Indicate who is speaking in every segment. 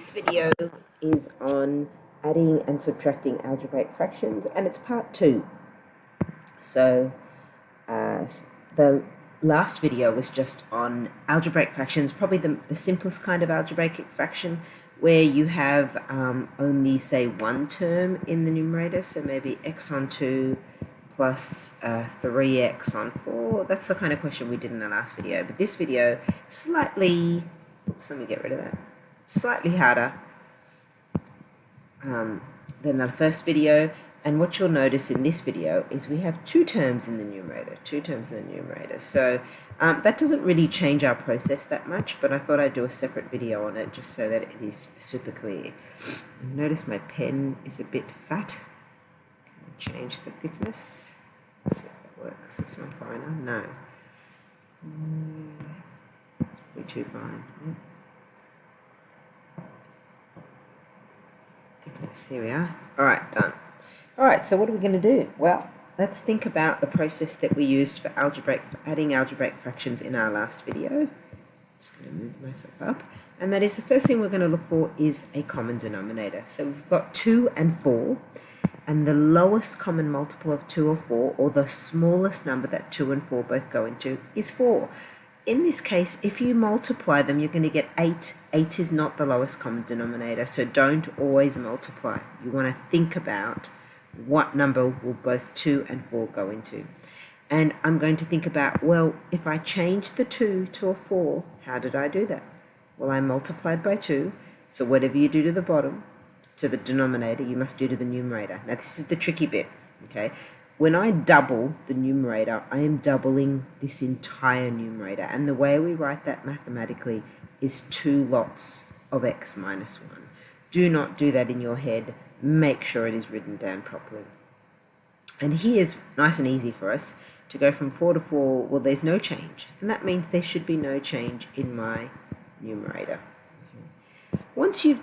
Speaker 1: This video is on adding and subtracting algebraic fractions, and it's part 2. So the last video was just on algebraic fractions, probably the simplest kind of algebraic fraction, where you have only, say, one term in the numerator, so maybe x on 2 plus 3x on 4. That's the kind of question we did in the last video. But this video, slightly, oops, let me get rid of that, slightly harder than the first video. And what you'll notice in this video is we have two terms in the numerator, So that doesn't really change our process that much, but I thought I'd do a separate video on it just so that it is super clear. Notice my pen is a bit fat. Can I change the thickness? Let's see if that works. This one finer? No. It's probably too fine. Thickness, here we are. Alright, done. Alright, so what are we going to do? Well, let's think about the process that we used for adding algebraic fractions in our last video. Just going to move myself up. And that is, the first thing we're going to look for is a common denominator. So we've got 2 and 4, and the lowest common multiple of 2 or 4, or the smallest number that 2 and 4 both go into, is 4. In this case, if you multiply them, you're going to get 8. 8 is not the lowest common denominator, so don't always multiply. You want to think about what number will both 2 and 4 go into. And I'm going to think about, well, if I change the 2 to a 4, how did I do that? Well, I multiplied by 2, so whatever you do to the bottom, to the denominator, you must do to the numerator. Now, this is the tricky bit, okay? When I double the numerator, I am doubling this entire numerator. And the way we write that mathematically is 2 lots of x minus 1. Do not do that in your head. Make sure it is written down properly. And here's nice and easy for us to go from 4 to 4. Well, there's no change. And that means there should be no change in my numerator. Once you've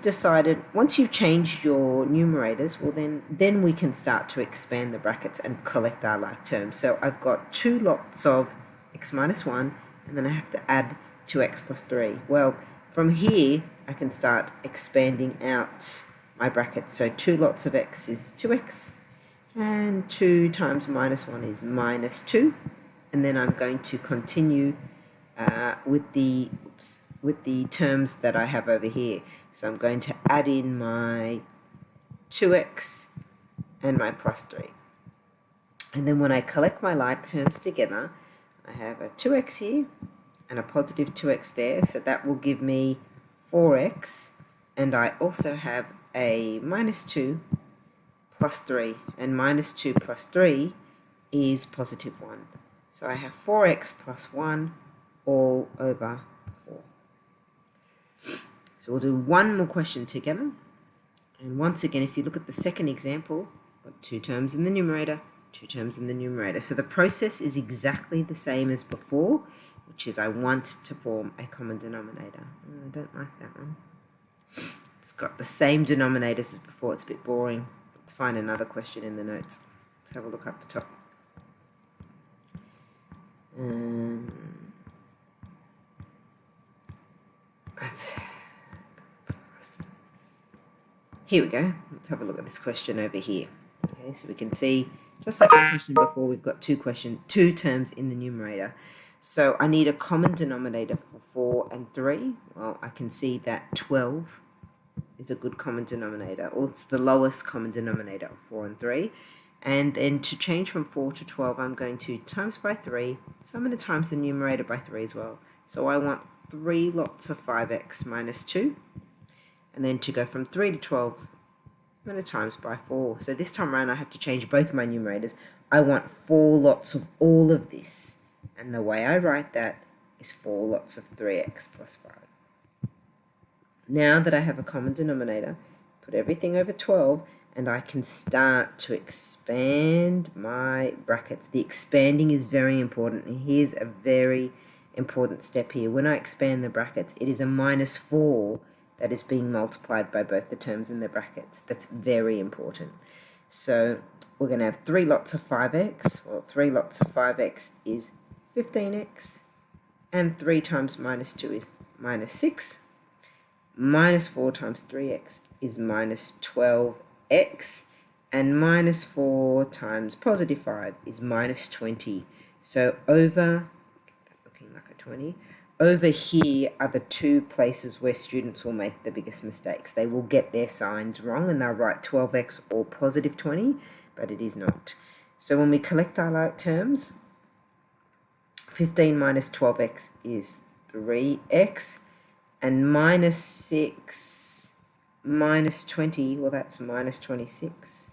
Speaker 1: changed your numerators, well then we can start to expand the brackets and collect our like terms. So I've got 2 lots of x minus 1, and then I have to add 2x plus 3. Well, from here I can start expanding out my brackets. So 2 lots of x is 2x, and 2 times minus 1 is minus 2. And then I'm going to continue with the terms that I have over here. So I'm going to add in my 2x and my plus 3. And then when I collect my like terms together, I have a 2x here and a positive 2x there. So that will give me 4x. And I also have a minus 2 plus 3. And minus 2 plus 3 is positive 1. So I have 4x plus 1 all over 4. So we'll do one more question together. And once again, if you look at the second example, I've got 2 terms in the numerator, 2 terms in the numerator. So the process is exactly the same as before, which is I want to form a common denominator. I don't like that one. It's got the same denominators as before. It's a bit boring. Let's find another question in the notes. Let's have a look up the top. Here we go. Let's have a look at this question over here. Okay, so we can see, just like the question before, we've got two terms in the numerator. So I need a common denominator for 4 and 3. Well, I can see that 12 is a good common denominator, or it's the lowest common denominator of 4 and 3. And then to change from 4 to 12, I'm going to times by 3. So I'm going to times the numerator by 3 as well. So I want 3 lots of 5x minus 2. And then to go from 3 to 12, I'm going to times by 4. So this time around I have to change both my numerators. I want 4 lots of all of this. And the way I write that is 4 lots of 3x plus 5. Now that I have a common denominator, put everything over 12, and I can start to expand my brackets. The expanding is very important. And here's a very important step here. When I expand the brackets, it is a minus 4 that is being multiplied by both the terms in the brackets. That's very important. So we're going to have 3 lots of 5x. Well, 3 lots of 5x is 15x. And 3 times minus 2 is minus 6. minus 4 times 3x is minus 12x, and minus 4 times positive 5 is minus 20. So over, looking like a 20, over here are the two places where students will make the biggest mistakes. They will get their signs wrong and they'll write 12x or positive 20, but it is not. So when we collect our like terms, 15 minus 12x is 3x, and minus 6 minus 20, well, that's minus 26.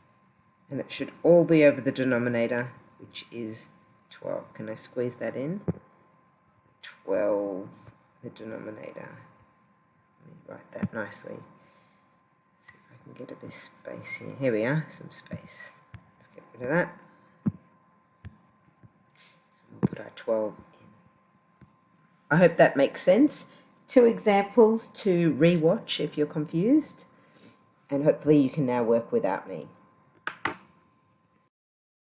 Speaker 1: And it should all be over the denominator, which is 12. Can I squeeze that in? 12, the denominator. Let me write that nicely. Let's see if I can get a bit of space here. Here we are, some space. Let's get rid of that. We'll put our 12 in. I hope that makes sense. 2 examples to rewatch if you're confused, and hopefully you can now work without me.